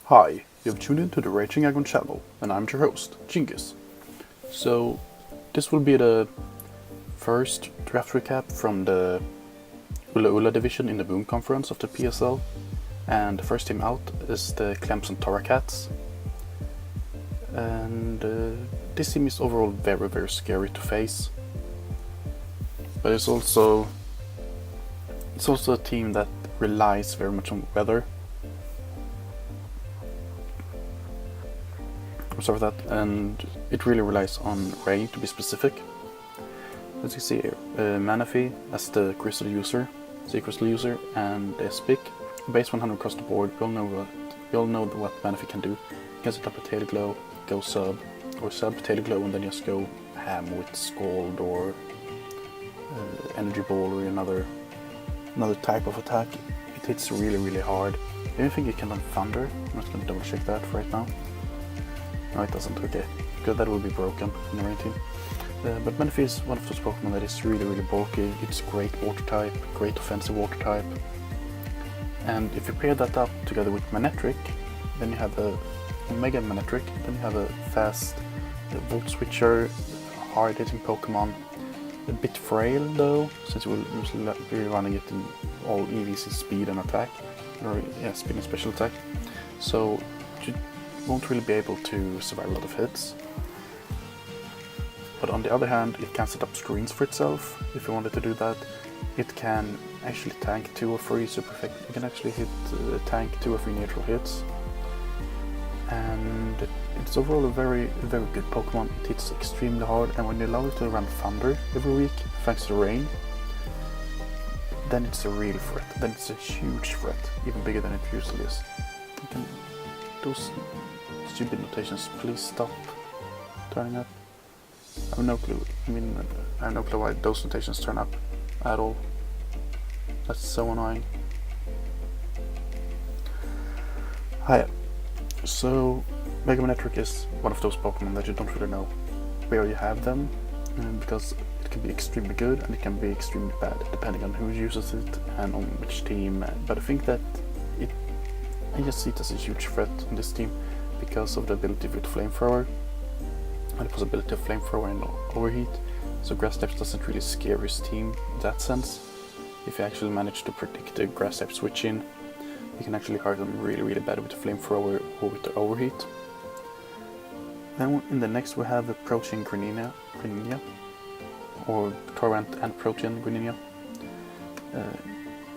Hi, you've tuned into the Raging Aggron channel, and I'm your host, Djingis. So, this will be the first draft recap from the Ula division in the Boom Conference of the PSL, and the first team out is the Clemson Torracats. And this team is overall very scary to face, but it's also a team that relies very much on weather. Sorry for that, and it really relies on rain to be specific. As you see here, Manaphy as the crystal user, and the Spic. Base 100 across the board. We all know what Manaphy can do. You can set up a Potato Glow, go sub, or sub Potato Glow, and then just go ham with Scald or Energy Ball or another type of attack. It hits really hard. I don't think you can run Thunder. I'm just gonna double check that right now. No, it doesn't. Okay, because that will be broken in the rain team. But Manaphy is one of those Pokemon that is really bulky. It's great water type, great offensive water type. And if you pair that up together with Manectric, then you have a Mega Manectric, then you have a fast Volt Switcher, hard hitting Pokemon. A bit frail though, since you will usually be running it in all EVs in speed and attack, or speed and special attack. So you won't really be able to survive a lot of hits. But on the other hand, it can set up screens for itself if you wanted to do that. It can actually tank 2 or 3 super effective. You can actually tank 2 or 3 neutral hits. And it's overall a very good Pokemon. It hits extremely hard, and when you allow it to run Thunder every week, thanks to rain, then it's a real threat. Then it's a huge threat, even bigger than it usually is. You can, those stupid notations, please stop turning up. I have no clue. I have no clue why those notations turn up at all. That's so annoying. Hi. So, Mega Manectric is one of those Pokemon that you don't really know where you have them, because it can be extremely good and it can be extremely bad, depending on who uses it and on which team. But I think that I just see it as a huge threat on this team because of the ability with Flamethrower and the possibility of Flamethrower and Overheat. So Grass types doesn't really scare his team in that sense. If you actually manage to predict the Grass type switch in, you can actually hurt them really bad with the Flamethrower or with the Overheat. Then in the next we have Approaching Greninja, or Torrent and Approaching Greninja.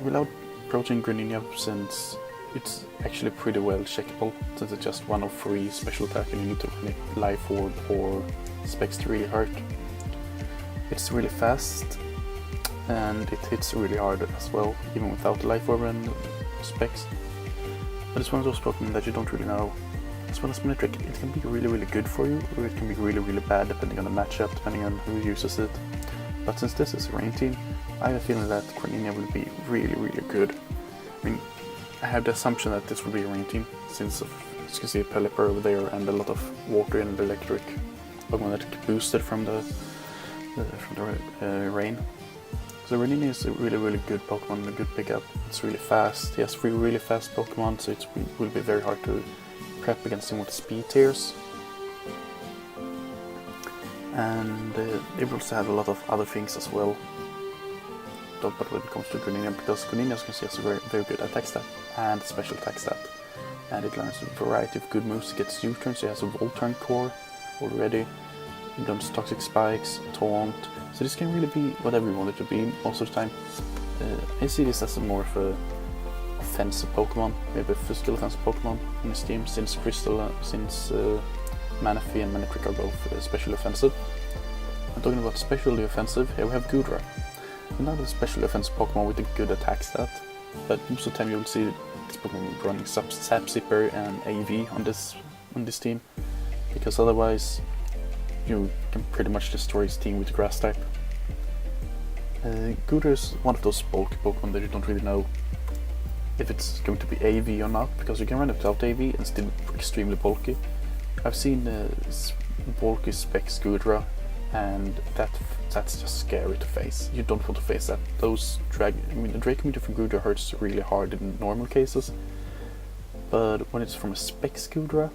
We allowed Approaching Greninja since it's actually pretty well checkable, since it's just 1 of 3 special attack and you need to run it Life Orb or Specs to really hurt. It's really fast and it hits really hard as well, even without Life Orb and Specs. But it's one of those Pokemon that you don't really know. As well as Manectric, it can be really good for you, or it can be really bad depending on the matchup, depending on who uses it. But since this is a rain team, I have a feeling that Greninja will be really good. I have the assumption that this will be a rain team, since as you can see a Pelipper over there and a lot of water and electric Pokemon that get boosted from the rain. So Greninja is a really good Pokemon, a good pickup. It's really fast. He has 3 really fast Pokemon, so it will be very hard to prep against him with speed tiers. And they will also have a lot of other things as well. But when it comes to Greninja, because Greninja, as you can see, has a very good attack stat and special attack stat. And it learns a variety of good moves. It gets U-turn, so it has a Volt-turn core already. It learns Toxic Spikes, Taunt. So this can really be whatever you want it to be most of the time. I see this as more of a offensive Pokemon, maybe a physical offensive Pokemon in this team, since Manaphy and Manectric are both specially offensive. I'm talking about specially offensive, here we have Goodra. Another specially offensive Pokemon with a good attack stat, but most of the time you will see this Pokemon running Sap Zipper and AV on this team, because otherwise you can pretty much destroy his team with Grass type. Goodra is one of those bulky Pokemon that you don't really know if it's going to be AV or not, because you can run it without AV and still extremely bulky. I've seen bulky Specs Goodra, and that's just scary to face. You don't want to face that. The Drake Meteor from Goodra hurts really hard in normal cases, but when it's from a spec Gudra,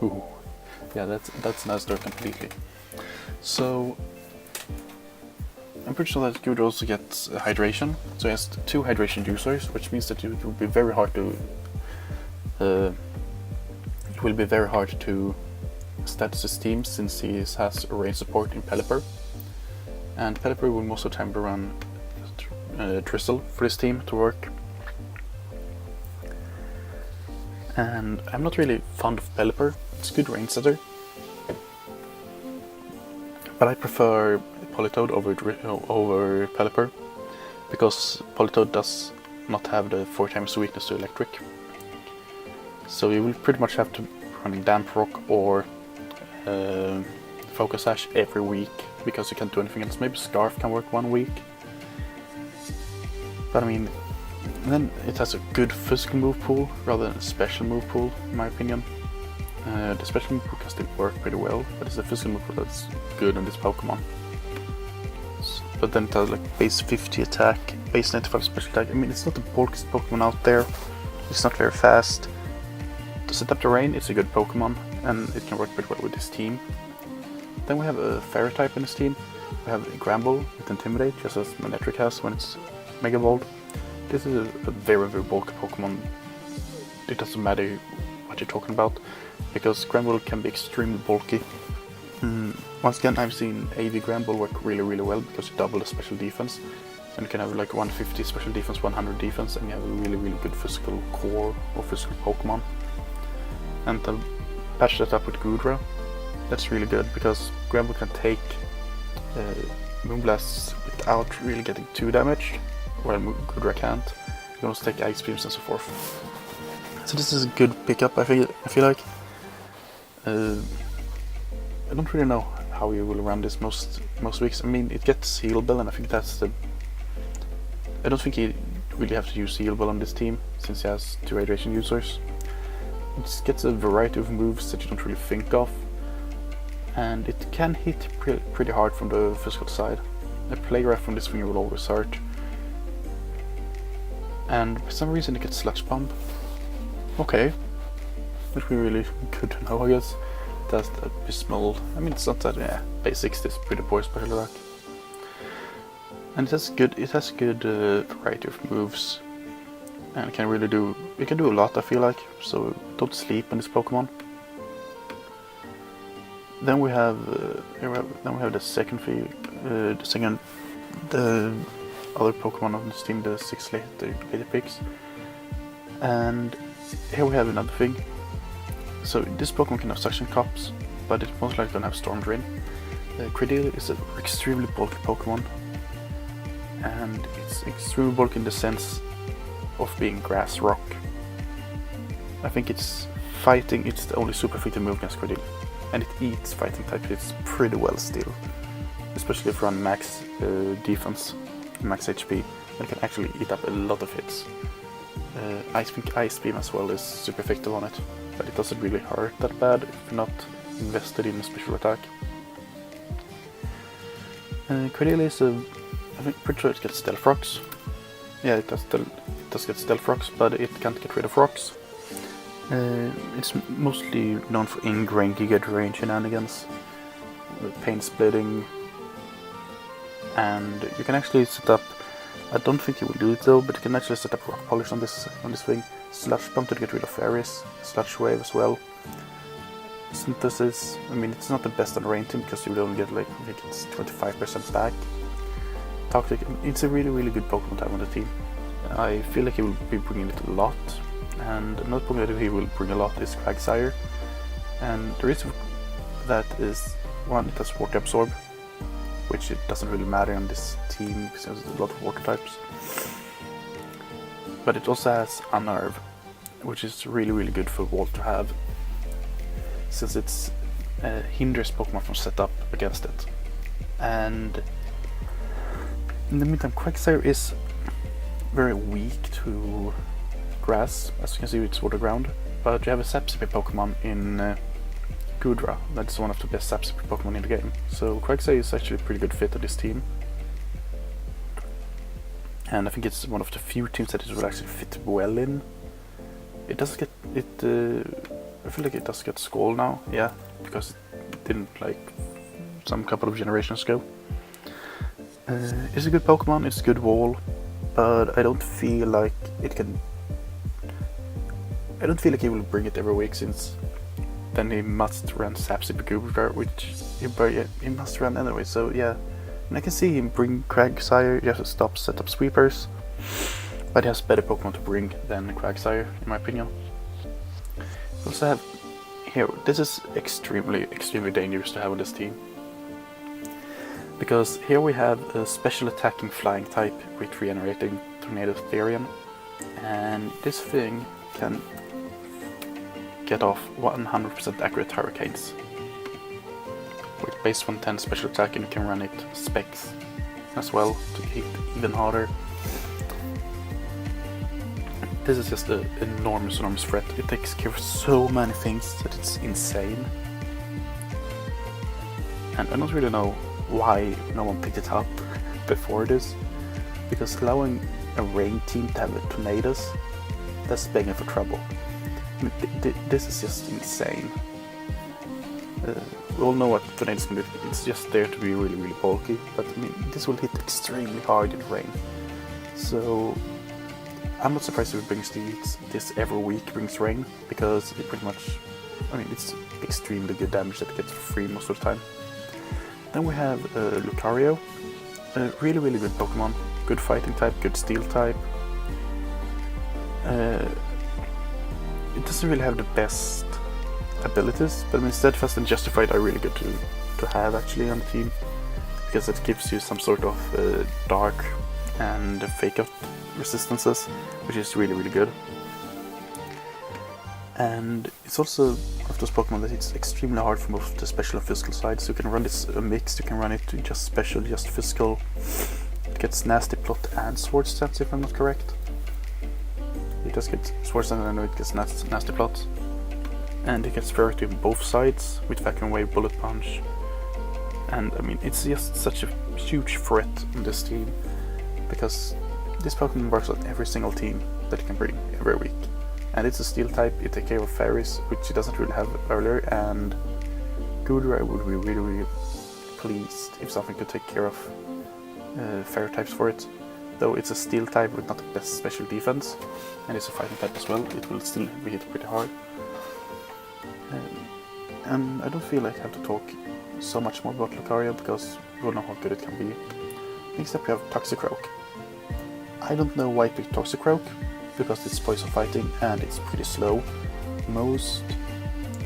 ooh, yeah, that's another completely. So I'm pretty sure that Gudra also gets hydration, so he has 2 hydration users, which means that it will be very hard to status his team since he has a range support in Pelipper, and Pelipper will most of the time run Drizzle for his team to work. And I'm not really fond of Pelipper. It's a good range setter, but I prefer Politoed over Pelipper because Politoed does not have the 4 times weakness to electric. So you will pretty much have to run Damp Rock or Focus Sash every week because you can't do anything else. Maybe Scarf can work 1 week. But I mean, then it has a good physical move pool rather than a special move pool, in my opinion. The special move pool can still work pretty well, but it's the physical move pool that's good on this Pokemon. But then it has like base 50 attack, base 95 special attack. I mean, it's not the bulkiest Pokemon out there. It's not very fast. To set up the rain, it's a good Pokemon, and it can work pretty well with this team. Then we have a Fairy type in this team. We have Gramble with Intimidate, just as Manectric has when it's Mega Evolved. This is a very, very bulky Pokemon. It doesn't matter what you're talking about, because Gramble can be extremely bulky. Once again, I've seen AV Gramble work really, really well because you double the special defense. And you can have like 150 special defense, 100 defense, and you have a really, really good physical core or physical Pokemon. And to patch that up with Gudra, that's really good because Gramble can take Moonblasts without really getting too damaged, while Gudra can't. You can also take Ice Beams and so forth. So this is a good pickup, I feel like. I don't really know how you will run this most weeks. I mean, it gets Heal Bell, and I think that's the... I don't think you really have to use Heal Bell on this team, since he has 2 hydration users. It just gets a variety of moves that you don't really think of, and it can hit pretty hard from the physical side. A Plague Wrath from this thing will always hurt. And for some reason it gets Sludge Bomb. Okay. Which would be really good to know, I guess. That's Abysmal. I mean, it's not that, yeah, base 60 is pretty poor special attack. And it has good variety of moves. And it can really do a lot, I feel like. So don't sleep on this Pokemon. Then we have the second the other Pokemon on this team, the 6 later picks. And here we have another thing. So this Pokemon can have Suction Cups, but it's most likely gonna have Storm Drain. Credilli is an extremely bulky Pokemon, and it's extremely bulky in the sense of being Grass Rock. I think it's fighting, it's the only super effective move against Credilli, and it eats fighting type hits pretty well still, especially if you run max defense, max HP, and it can actually eat up a lot of hits. I think Ice Beam as well is super effective on it, but it doesn't really hurt that bad if you're not invested in a special attack. Credilli is I'm pretty sure it gets Stealth Rocks. Yeah, it does get Stealth Rocks, but it can't get rid of rocks. It's mostly known for ingrained Giga Drain shenanigans, pain splitting, and you can actually set up, I don't think you will do it though, but you can actually set up Rock Polish on this thing, Sludge Bomb to get rid of fairies, Sludge Wave as well. Synthesis, I mean, it's not the best on the rain team because you will only get like, I think it's 25% back. Toxic, it's a really, really good Pokemon to have on the team. I feel like he will be bringing it a lot, and another Pokemon that he will bring a lot is Quagsire. And the reason for that is, one, it has Water Absorb, which it doesn't really matter on this team because there's a lot of water types. But it also has Unnerve, which is really, really good for Walt to have, since it hinders Pokemon from setup against it. And in the meantime, Quagsire is very weak to grass, as you can see it's water ground, but you have a Sapsipe Pokemon in Gudra. That's one of the best Sapsipe Pokemon in the game, so Quagsire is actually a pretty good fit to this team. And I think it's one of the few teams that it will actually fit well in. It doesn't get I feel like it does get Skull now, yeah, because it didn't like some couple of generations ago. It's a good Pokemon, it's a good wall, but I don't feel like it can. I don't feel like he will bring it every week, since then he must run Sapsip Gubra, which he must run anyway. So yeah, and I can see him bring Quagsire. He has to set up sweepers, but he has better Pokemon to bring than Quagsire, in my opinion. We also have here. This is extremely dangerous to have on this team, because here we have a special attacking flying type with regenerating Tornado Therian, and this thing can get off 100% accurate hurricanes with base 110 special attack, and you can run it specs as well to hit even harder. This is just an enormous threat. It takes care of so many things that it's insane, and I don't really know why no one picked it up before this, because allowing a rain team to have a Tornadoes, that's begging for trouble. I mean, this is just insane. We all know what Tornadoes can do. It's just there to be really bulky, but I mean, this will hit extremely hard in rain. So I'm not surprised if it brings this every week, brings rain, because it pretty much, I mean, it's extremely good damage that it gets for free most of the time. Then we have Lucario, a really good Pokemon, good fighting type, good steel type. It doesn't really have the best abilities, but I mean, Steadfast and Justified are really good to have actually on the team, because it gives you some sort of dark and fake out resistances, which is really good. And it's also one of those Pokemon that it's extremely hard for both the special and physical side, so you can run this mixed, you can run it just special, just physical. It gets Nasty Plot and Swords Dance, if I'm not correct. It just gets Swords Dance, and I know it gets Nasty Plot. And it gets priority on both sides with Vacuum Wave, Bullet Punch. And I mean, it's just such a huge threat on this team, because this Pokemon works on every single team that you can bring every week. And it's a steel type, it takes care of fairies, which it doesn't really have earlier, and Gudra would be really pleased if something could take care of fairy types for it. Though it's a steel type with not the best special defense, and it's a fighting type as well, it will still be hit pretty hard. And I don't feel like I have to talk so much more about Lucario, because we all know how good it can be. Except we have Toxicroak. I don't know why I picked Toxicroak, because it's poison fighting and it's pretty slow. Most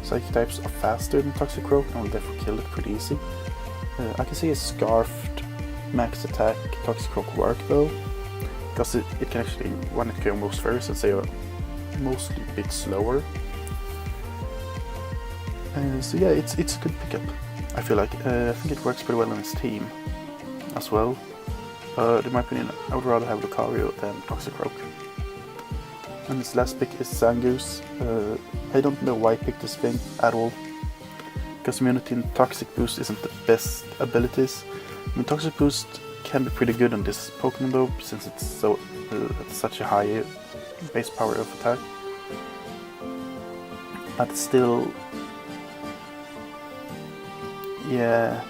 psychic types are faster than Toxicroak and will therefore kill it pretty easy. I can see a Scarfed max attack Toxicroak work though, because it can actually run it kill most fairies and they are mostly a bit slower. So yeah, it's a good pickup, I feel like. I think it works pretty well on its team as well. In my opinion, I would rather have Lucario than Toxicroak. And this last pick is Zangoose. I don't know why I picked this thing at all, because Immunity and Toxic Boost isn't the best abilities. I mean, Toxic Boost can be pretty good on this Pokemon though, since it's so such a high base power of attack. But still, yeah.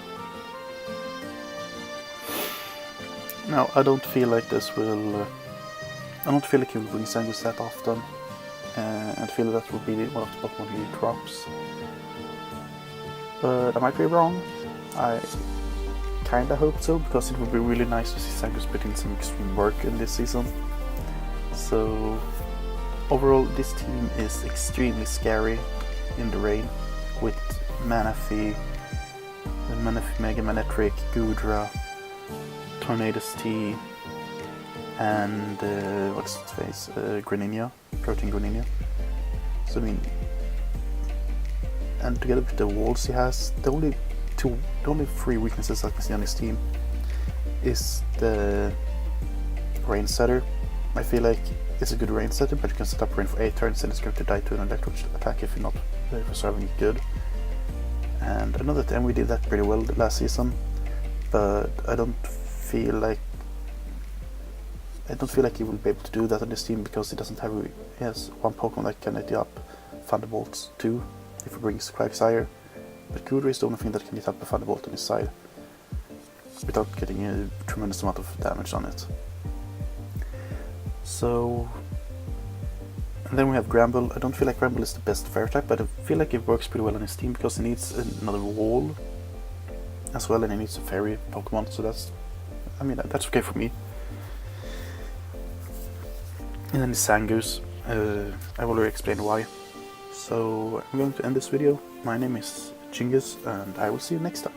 No, I don't feel like this will. I don't feel like he will bring Zangoose that often, and I feel that will be one of the Pokemon he drops. But I might be wrong. I kinda hope so, because it would be really nice to see Zangoose put in some extreme work in this season. So overall, this team is extremely scary in the rain, with Manaphy, Mega Manectric, Gudra, Tornadus T, and what's its face? Greninja, Protein Greninja. So I mean, and together with the walls he has, the only three weaknesses I can see on his team is the Rain Setter. I feel like it's a good Rain Setter, but you can set up Rain for 8 turns and it's going to die to an electric attack if you're not preserving it good. And I know that we did that pretty well last season, but I don't feel like I don't feel like he will be able to do that on this team because he doesn't have. He has one Pokemon that can eat up Thunderbolts too, if he brings Quagsire. But Kudra is the only thing that can eat up a Thunderbolt on his side without getting a tremendous amount of damage on it. So, and then we have Gramble. I don't feel like Gramble is the best fire type, but I feel like it works pretty well on his team because he needs another wall as well, and he needs a fairy Pokemon, so that's, I mean, that's okay for me. And then the Zangoose, I've already explained why. So I'm going to end this video. My name is Djingis, and I will see you next time.